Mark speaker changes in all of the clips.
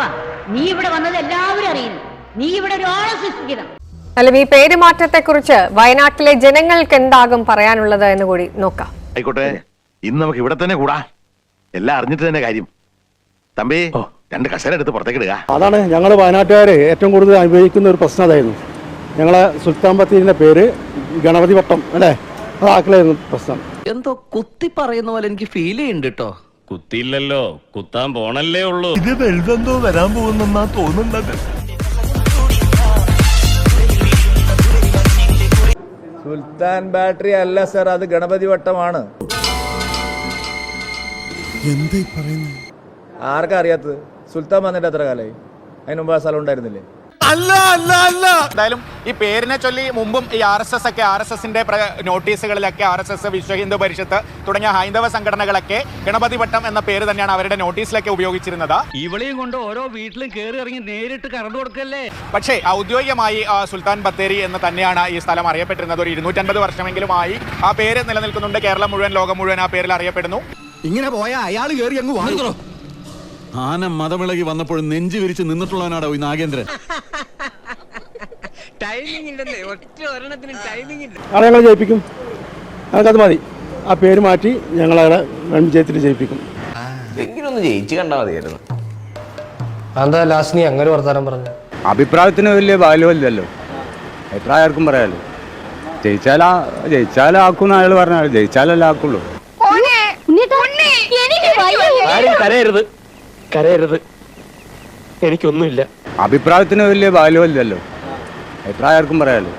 Speaker 1: അഥവാ നീ ഇവിടെ വന്നത് എല്ലാവരും അറിയുന്നു. നീ ഇവിടെ ഒരാളെ സൃഷ്ടിക്കണം.
Speaker 2: അല്ല, ഈ പേരുമാറ്റത്തെ കുറിച്ച് വയനാട്ടിലെ ജനങ്ങൾക്ക് എന്താകും പറയാനുള്ളത് എന്ന് കൂടി നോക്കാം.
Speaker 3: ആയിക്കോട്ടെ, ഇന്ന് നമുക്ക് ഇവിടെ തന്നെ കൂടാ. എല്ലാം അറിഞ്ഞിട്ട് തന്നെ കാര്യം. തമ്പി, 2 കസേര എടുത്ത് പുറത്തേക്ക് ഇടുക.
Speaker 4: അതാണ് ഞങ്ങൾ വയനാട്ടുകാർ ഏറ്റവും കൂടുതൽ അനുഭവിക്കുന്ന ഒരു പ്രശ്നം. അതായിരുന്നു ഞങ്ങളെ സുൽത്താൻ ബത്തേരിന്റെ പേര് ഗണപതി വട്ടം അല്ലേ, അതാക്കലായിരുന്നു പ്രശ്നം.
Speaker 5: എന്തോ കുത്തി പറയുന്ന പോലെ എനിക്ക് ഫീൽ ചെയ്യുന്നുണ്ട് കേട്ടോ.
Speaker 6: കുത്തിയില്ലല്ലോ, കുത്താൻ പോണല്ലേ ഉള്ളൂ.
Speaker 7: ഇത് വലുതെന്തോ വരാൻ പോകുന്നെന്നാ തോന്നുന്നത്.
Speaker 8: സുൽത്താൻ ബാറ്ററി അല്ല സർ, അത് ഗണപതി വട്ടമാണ്.
Speaker 7: എന്താ പറയുന്നത്?
Speaker 8: ആർക്കാ അറിയാത്തത്? സുൽത്താൻ വന്നിട്ട് എത്ര കാലമായി? അതിന് മുമ്പ് ആ സ്ഥലം ഉണ്ടായിരുന്നില്ലേ?
Speaker 7: അല്ല അല്ല അല്ല
Speaker 9: എന്തായാലും ഈ പേരിനെ ചൊല്ലി മുമ്പും ഈ RSSന്റെ നോട്ടീസുകളിലൊക്കെ RSS, വിശ്വ ഹിന്ദു പരിഷത്ത് തുടങ്ങിയ ഹൈന്ദവ സംഘടനകളൊക്കെ ഗണപതി വട്ടം എന്ന പേര് തന്നെയാണ് അവരുടെ നോട്ടീസിലൊക്കെ ഉപയോഗിച്ചിരുന്നത്.
Speaker 6: ഇവളെയും കൊണ്ട് ഓരോ വീട്ടിലും കയറി ഇറങ്ങി നേരിട്ട് കറണ്ട് കൊടുക്കല്ലേ.
Speaker 9: പക്ഷേ ഔദ്യോഗികമായി സുൽത്താൻ ബത്തേരി എന്ന് തന്നെയാണ് ഈ സ്ഥലം അറിയപ്പെട്ടിരുന്നത്. ഒരു 250 വർഷമെങ്കിലുമായി ആ പേര് നിലനിൽക്കുന്നുണ്ട്. കേരളം മുഴുവൻ, ലോകം മുഴുവൻ ആ പേരിൽ അറിയപ്പെടുന്നു.
Speaker 7: ഇങ്ങനെ പോയ അയാൾ കയറി അങ്ങ് വാങ്ങുന്നു. ആന മതമിളകി വന്നപ്പോൾ നെഞ്ചു വിരിച്ച് നിന്നിട്ടുള്ളവനാടോ ഈ നാഗേന്ദ്രൻ.
Speaker 4: അത് ഞങ്ങൾ ജയിപ്പിക്കും. ഞങ്ങൾക്കത് മതി. ആ പേര് മാറ്റി ഞങ്ങളവിടെ വിജയത്തിൽ ജയിപ്പിക്കും.
Speaker 5: എങ്കിലൊന്ന് ജയിച്ചു കണ്ടാൽ മതിയായിരുന്നു.
Speaker 10: എന്താ ലാസ്റ്റ് നീ അങ്ങനെ വർത്താനം പറഞ്ഞു?
Speaker 4: അഭിപ്രായത്തിന് വലിയ ബാല്യമല്ലല്ലോ, എത്ര പറയാലോ. ജയിച്ചാലാക്കുന്ന അയാൾ പറഞ്ഞാൽ ജയിച്ചാലല്ലേ ആക്കുള്ളൂ.
Speaker 10: കരയരുത്, കരയരുത്, എനിക്കൊന്നുമില്ല.
Speaker 4: അഭിപ്രായത്തിന് വലിയ ബാല്യമല്ലല്ലോ, എത്ര പറയാലോ.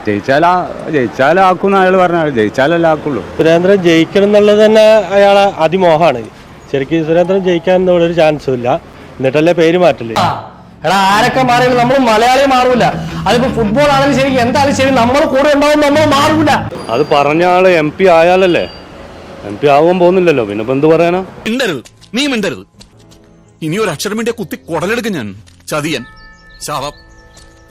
Speaker 4: ജയിച്ചാലാക്കുന്ന അയാൾ പറഞ്ഞാൽ ജയിച്ചാലല്ലേ ആക്കുള്ളൂ.
Speaker 10: സുരേന്ദ്രൻ ജയിക്കണം എന്നുള്ളത് തന്നെ അയാളെ അതിമോഹമാണ്. ശരിക്കും സുരേന്ദ്രൻ ജയിക്കാൻ ഒരു ചാൻസും ഇല്ല. എന്നിട്ടല്ലേ പേര് മാറ്റില്ലേ? എടാ, ആരൊക്കെ മാറിയാലും നമ്മൾ മലയാളി മാറൂല. അതിപ്പോ ഫുട്ബോൾ ആണെങ്കിലും ശരി, എന്തായാലും ശരി, നമ്മൾ കൂടെ ഉണ്ടാവും, നമ്മൾ മാറൂല.
Speaker 4: അത് പറഞ്ഞ ആള് MP ആയാലല്ലേ. MP ആവാൻ പോകുന്നില്ലല്ലോ, പിന്നെ ഇപ്പൊ എന്ത് പറയാനാ?
Speaker 7: മിണ്ടരുത്, നീ മിണ്ടരുത്. ഇനി ഒരു അക്ഷരം വേണ്ടിയ കുത്തി കുടലെടുക്കും ഞാൻ. ചതിയൻ ശാപം.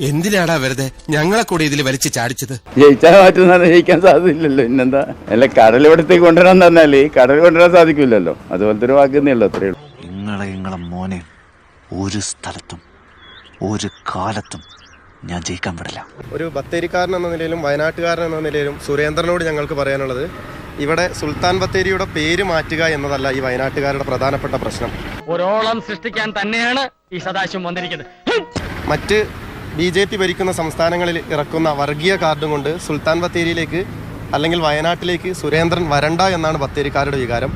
Speaker 7: എന്തിനാടാ വെറുതെ ഞങ്ങളെ കൂടെ ഇതിൽ വലിച്ചു ചാടിച്ചത്?
Speaker 4: ജയിച്ചാൽ മാറ്റുന്ന ജയിക്കാൻ സാധ്യതയില്ലല്ലോ. പിന്നെന്താ? അല്ല, കടലിവിടത്തേക്ക് കൊണ്ടുവരാൻ തന്നാലേ കടൽ കൊണ്ടുവരാൻ സാധിക്കില്ലല്ലോ. അതുപോലത്തെ ഒരു വാക്കുന്നേ ഉള്ളൂ. അത്രയേ ഉള്ളൂ.
Speaker 11: നിങ്ങളെ മോനെ ഒരു സ്ഥലത്തും ഒരു കാലത്തും ഞാൻ ജയിക്കാൻ വിടില്ല.
Speaker 12: ഒരു ബത്തേരിക്കാരൻ എന്ന നിലയിലും വയനാട്ടുകാരൻ എന്ന നിലയിലും സുരേന്ദ്രനോട് ഞങ്ങൾക്ക് പറയാനുള്ളത്, ഇവിടെ സുൽത്താൻ ബത്തേരിയുടെ പേര് മാറ്റുക എന്നതല്ല ഈ വയനാട്ടുകാരുടെ പ്രധാനപ്പെട്ട പ്രശ്നം.
Speaker 6: ഒരോളം സൃഷ്ടിക്കാൻ തന്നെയാണ് ഈ സദാശിവം വന്നിരിക്കുന്നത്.
Speaker 12: മറ്റ് BJP ഭരിക്കുന്ന സംസ്ഥാനങ്ങളിൽ ഇറക്കുന്ന വർഗീയ കാർഡും കൊണ്ട് സുൽത്താൻ ബത്തേരിയിലേക്ക് അല്ലെങ്കിൽ വയനാട്ടിലേക്ക് സുരേന്ദ്രൻ വരണ്ട എന്നാണ് ബത്തേരിക്കാരുടെ വികാരം.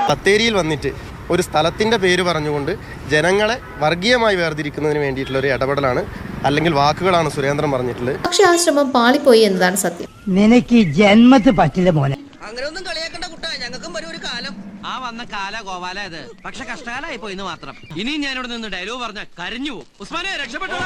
Speaker 12: ബത്തേരിയിൽ വന്നിട്ട് ഒരു സ്ഥലത്തിൻ്റെ പേര് പറഞ്ഞുകൊണ്ട് ജനങ്ങളെ വർഗീയമായി വേർതിരിക്കുന്നതിന് വേണ്ടിയിട്ടുള്ള ഒരു ഇടപെടലാണ്, അല്ലെങ്കിൽ വാക്കുകളാണ് സുരേന്ദ്രൻ പറഞ്ഞിട്ടുള്ളത്.
Speaker 13: പക്ഷെ ആ ശ്രമം പാളിപ്പോയി എന്നതാണ് സത്യം.
Speaker 1: നിനക്ക് ജന്മത്ത് പറ്റില്ല മോനെ.
Speaker 5: അങ്ങനെയൊന്നും കളിയാക്കണ്ട കുട്ടാ, ഞങ്ങൾക്കും വരും ഒരു കാലം. ആ വന്ന കാല ഗോപാല ഇത്, പക്ഷെ കഷ്ടകാലായി പോയിന്ന് മാത്രം. ഇനിയും ഞാനിവിടെ നിന്ന് ഡയലോഗ് പറഞ്ഞ കരഞ്ഞു പോകും. ഉസ്മാനെ രക്ഷപ്പെട്ടോ.